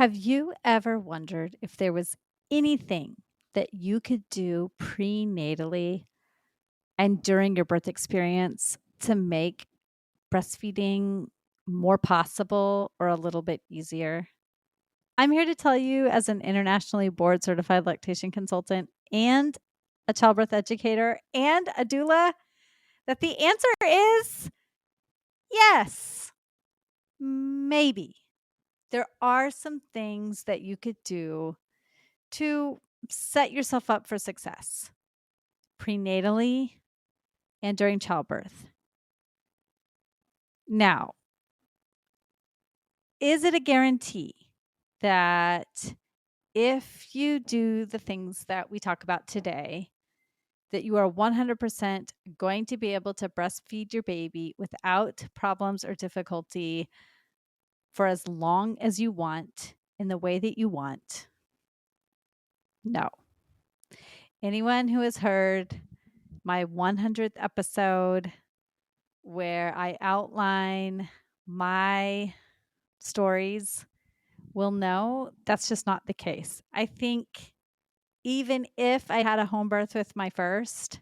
Have you ever wondered if there was anything that you could do prenatally and during your birth experience to make breastfeeding more possible or a little bit easier? I'm here to tell you, as an internationally board certified lactation consultant and a childbirth educator and a doula, that the answer is yes, maybe. There are some things that you could do to set yourself up for success prenatally and during childbirth. Now, is it a guarantee that if you do the things that we talk about today, that you are 100% going to be able to breastfeed your baby without problems or difficulty for as long as you want in the way that you want? No. Anyone who has heard my 100th episode where I outline my stories will know that's just not the case. I think even if I had a home birth with my first,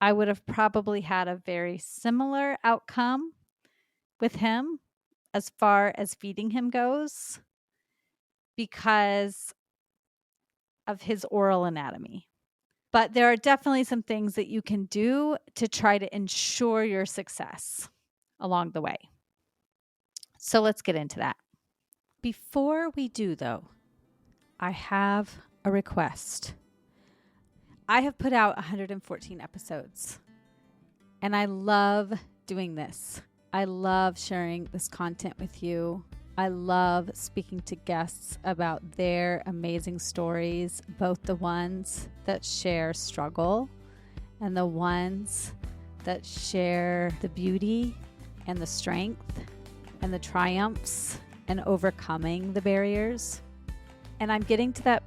I would have probably had a very similar outcome with him as far as feeding him goes because of his oral anatomy. But there are definitely some things that you can do to try to ensure your success along the way. So let's get into that. Before we do, though, I have a request. I have put out 114 episodes, and I love doing this. I love sharing this content with you. I love speaking to guests about their amazing stories, both the ones that share struggle and the ones that share the beauty and the strength and the triumphs and overcoming the barriers. And I'm getting to that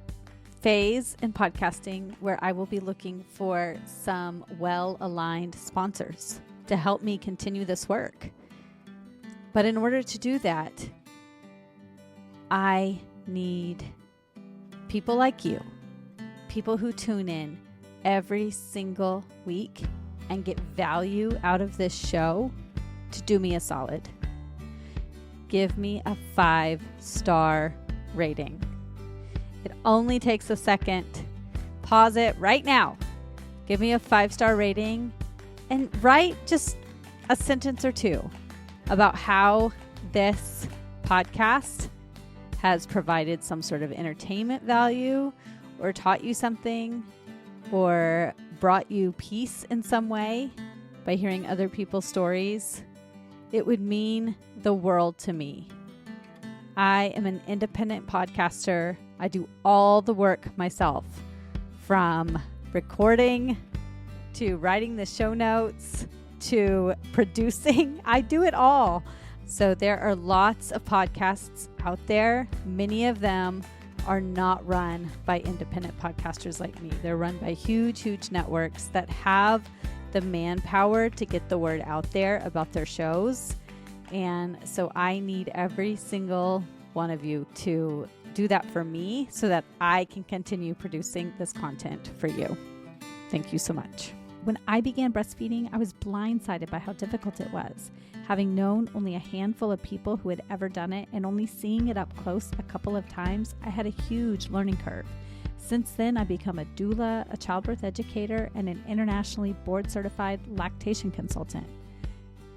phase in podcasting where I will be looking for some well-aligned sponsors to help me continue this work. But in order to do that, I need people like you, people who tune in every single week and get value out of this show to do me a solid. Give me a 5-star rating. It only takes a second. Pause it right now. Give me a 5-star rating and write just a sentence or two about how this podcast has provided some sort of entertainment value or taught you something or brought you peace in some way by hearing other people's stories. It would mean the world to me. I am an independent podcaster. I do all the work myself, from recording to writing the show notes to producing. I do it all. So there are lots of podcasts out there. Many of them are not run by independent podcasters like me. They're run by huge networks that have the manpower to get the word out there about their shows. And so I need every single one of you to do that for me so that I can continue producing this content for you. Thank you so much. When I began breastfeeding, I was blindsided by how difficult it was. Having known only a handful of people who had ever done it and only seeing it up close a couple of times, I had a huge learning curve. Since then, I've become a doula, a childbirth educator, and an internationally board-certified lactation consultant.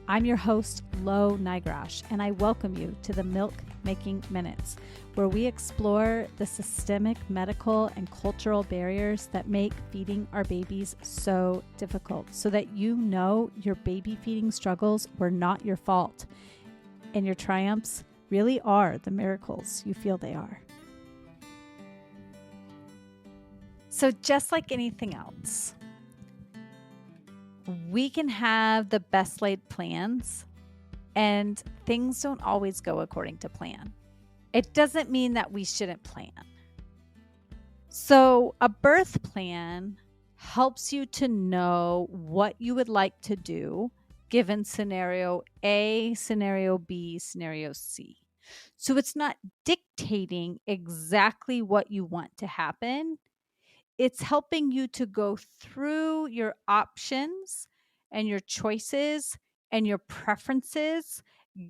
I'm your host, Lo Nigrosh, and I welcome you to the Milk Making Minutes, where we explore the systemic, medical, and cultural barriers that make feeding our babies so difficult, so that you know your baby feeding struggles were not your fault, and your triumphs really are the miracles you feel they are. So just like anything else, we can have the best laid plans and things don't always go according to plan. It doesn't mean that we shouldn't plan. So a birth plan helps you to know what you would like to do given scenario A, scenario B, scenario C. So it's not dictating exactly what you want to happen. It's helping you to go through your options and your choices and your preferences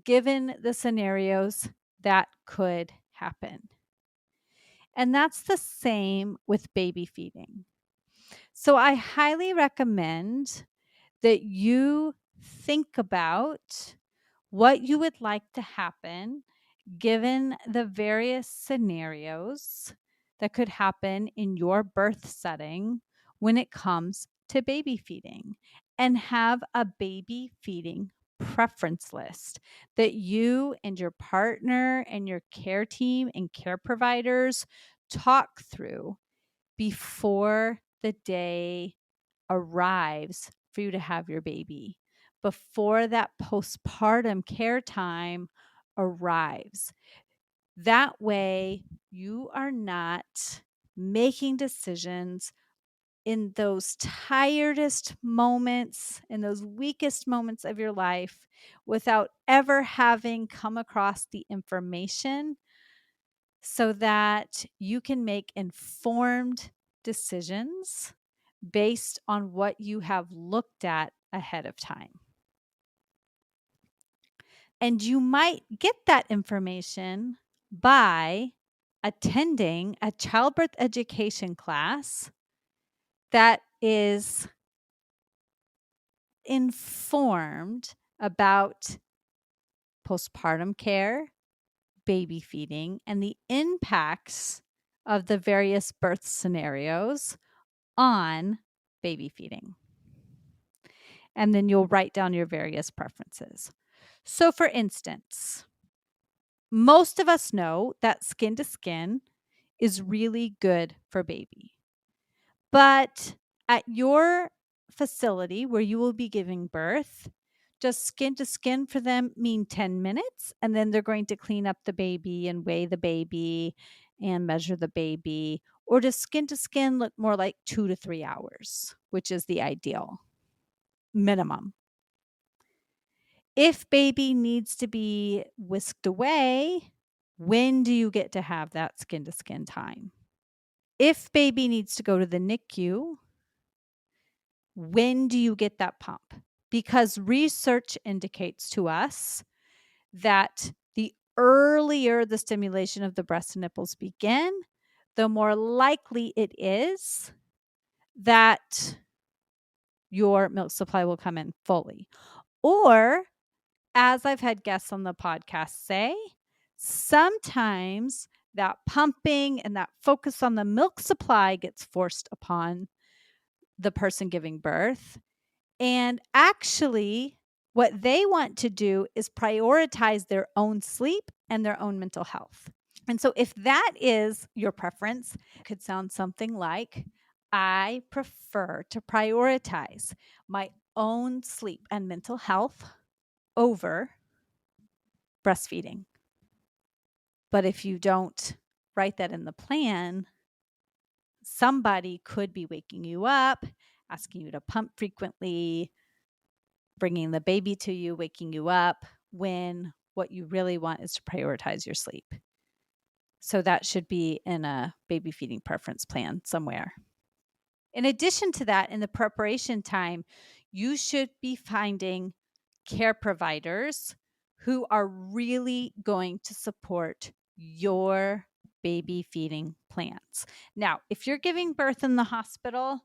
given the scenarios that could happen. And that's the same with baby feeding. So I highly recommend that you think about what you would like to happen given the various scenarios that could happen in your birth setting when it comes to baby feeding, and have a baby feeding preference list that you and your partner and your care team and care providers talk through before the day arrives for you to have your baby, before that postpartum care time arrives. That way, you are not making decisions in those tiredest moments, in those weakest moments of your life, without ever having come across the information so that you can make informed decisions based on what you have looked at ahead of time. And you might get that information by attending a childbirth education class that is informed about postpartum care, baby feeding, and the impacts of the various birth scenarios on baby feeding. And then you'll write down your various preferences. So, for instance, most of us know that skin to skin is really good for baby. But at your facility where you will be giving birth, does skin to skin for them mean 10 minutes? And then they're going to clean up the baby and weigh the baby and measure the baby? Or does skin to skin look more like 2 to 3 hours, which is the ideal minimum? If baby needs to be whisked away, when do you get to have that skin to skin time? If baby needs to go to the NICU, when do you get that pump? Because research indicates to us that the earlier the stimulation of the breast and nipples begin, the more likely it is that your milk supply will come in fully. Or, as I've had guests on the podcast say, sometimes that pumping and that focus on the milk supply gets forced upon the person giving birth. And actually, what they want to do is prioritize their own sleep and their own mental health. And so, if that is your preference, it could sound something like, I prefer to prioritize my own sleep and mental health over breastfeeding. But if you don't write that in the plan, somebody could be waking you up, asking you to pump frequently, bringing the baby to you, waking you up, when what you really want is to prioritize your sleep. So that should be in a baby feeding preference plan somewhere. In addition to that, in the preparation time, you should be finding care providers who are really going to support your baby feeding plans. Now, if you're giving birth in the hospital,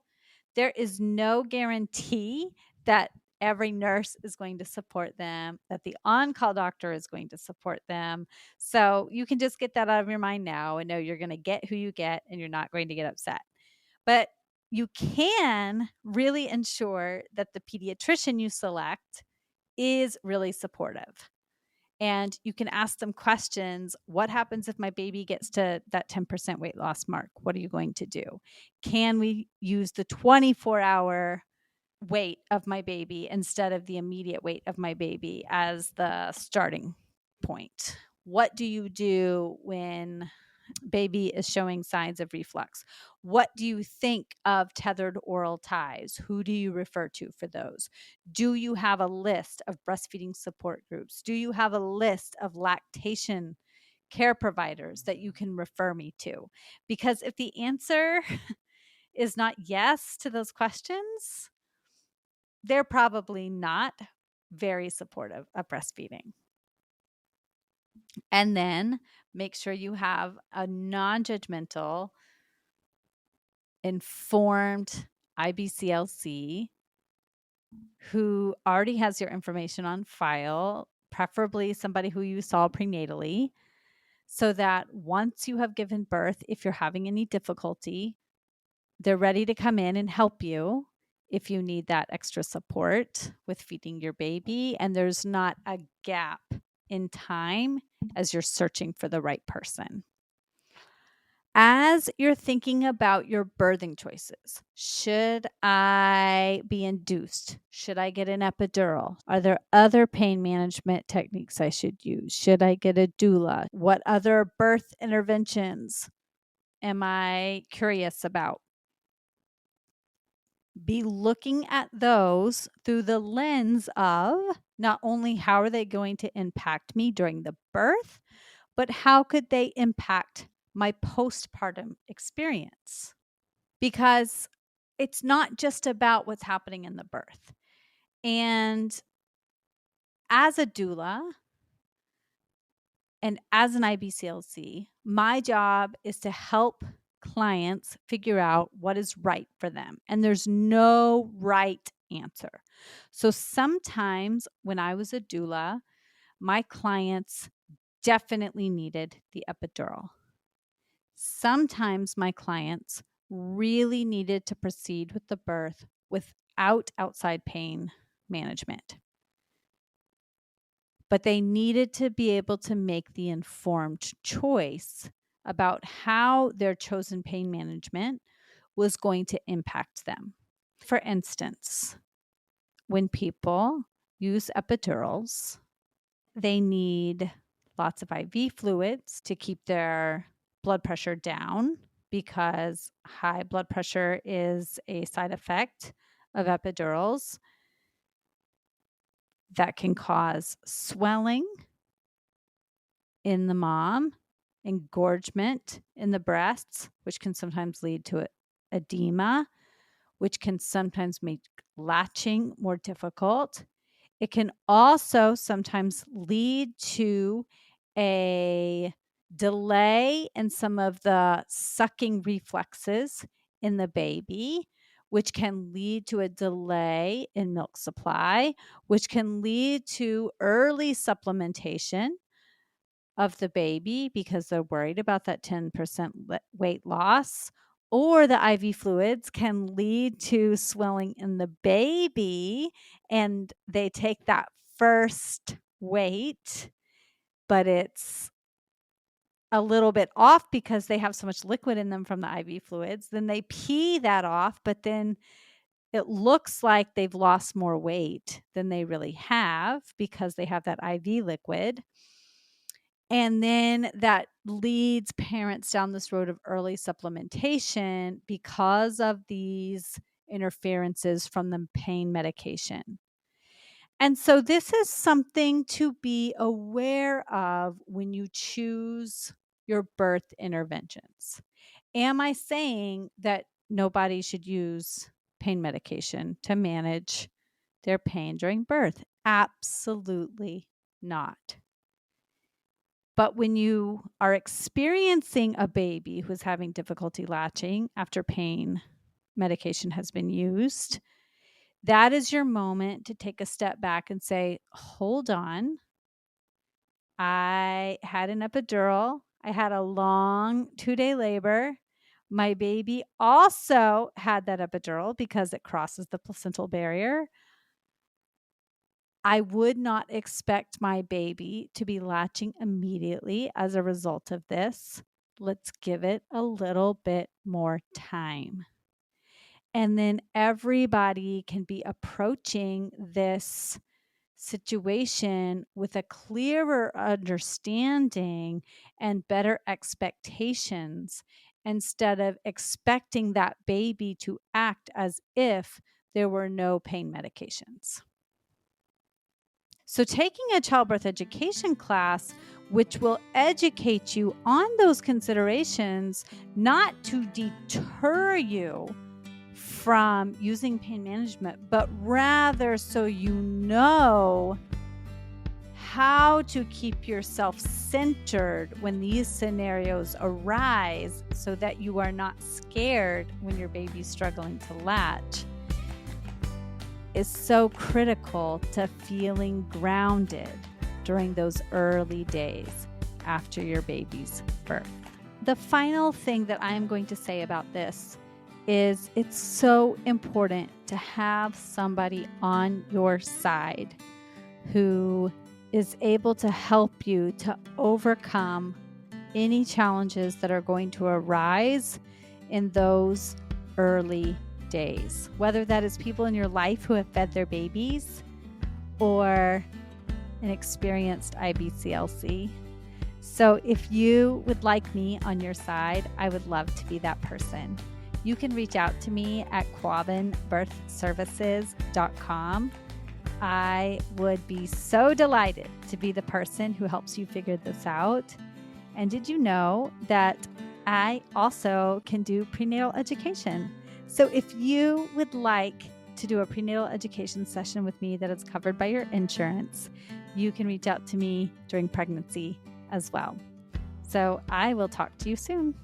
there is no guarantee that every nurse is going to support them, that the on-call doctor is going to support them. So you can just get that out of your mind now and know you're going to get who you get and you're not going to get upset. But you can really ensure that the pediatrician you select is really supportive. And you can ask them questions. What happens if my baby gets to that 10% weight loss mark? What are you going to do? Can we use the 24-hour weight of my baby instead of the immediate weight of my baby as the starting point? What do you do when baby is showing signs of reflux? What do you think of tethered oral ties? Who do you refer to for those? Do you have a list of breastfeeding support groups? Do you have a list of lactation care providers that you can refer me to? Because if the answer is not yes to those questions, they're probably not very supportive of breastfeeding. And then make sure you have a non-judgmental, informed IBCLC who already has your information on file, preferably somebody who you saw prenatally, so that once you have given birth, if you're having any difficulty, they're ready to come in and help you if you need that extra support with feeding your baby. And there's not a gap in time as you're searching for the right person. As you're thinking about your birthing choices, should I be induced? Should I get an epidural? Are there other pain management techniques I should use? Should I get a doula? What other birth interventions am I curious about? Be looking at those through the lens of not only how are they going to impact me during the birth, but how could they impact my postpartum experience? Because it's not just about what's happening in the birth. And as a doula and as an IBCLC, my job is to help clients figure out what is right for them. And there's no right answer. So sometimes when I was a doula, my clients definitely needed the epidural. Sometimes my clients really needed to proceed with the birth without outside pain management. But they needed to be able to make the informed choice about how their chosen pain management was going to impact them. For instance, when people use epidurals, they need lots of IV fluids to keep their blood pressure down because high blood pressure is a side effect of epidurals that can cause swelling in the mom, engorgement in the breasts, which can sometimes lead to edema, which can sometimes make latching more difficult. It can also sometimes lead to a delay in some of the sucking reflexes in the baby, which can lead to a delay in milk supply, which can lead to early supplementation of the baby because they're worried about that 10% weight loss. Or the IV fluids can lead to swelling in the baby, and they take that first weight, but it's a little bit off because they have so much liquid in them from the IV fluids. Then they pee that off, but then it looks like they've lost more weight than they really have because they have that IV liquid. And then that leads parents down this road of early supplementation because of these interferences from the pain medication. And so this is something to be aware of when you choose your birth interventions. Am I saying that nobody should use pain medication to manage their pain during birth? Absolutely not. But when you are experiencing a baby who's having difficulty latching after pain medication has been used, that is your moment to take a step back and say, hold on. I had an epidural. I had a long 2-day labor. My baby also had that epidural because it crosses the placental barrier. I would not expect my baby to be latching immediately as a result of this. Let's give it a little bit more time. And then everybody can be approaching this situation with a clearer understanding and better expectations instead of expecting that baby to act as if there were no pain medications. So taking a childbirth education class, which will educate you on those considerations, not to deter you from using pain management, but rather so you know how to keep yourself centered when these scenarios arise so that you are not scared when your baby's struggling to latch, is so critical to feeling grounded during those early days after your baby's birth. The final thing that I am going to say about this is it's so important to have somebody on your side who is able to help you to overcome any challenges that are going to arise in those early days, whether that is people in your life who have fed their babies or an experienced IBCLC. So if you would like me on your side, I would love to be that person. You can reach out to me at quavinbirthservices.com. I would be so delighted to be the person who helps you figure this out. And did you know that I also can do prenatal education? So if you would like to do a prenatal education session with me that is covered by your insurance, you can reach out to me during pregnancy as well. So I will talk to you soon.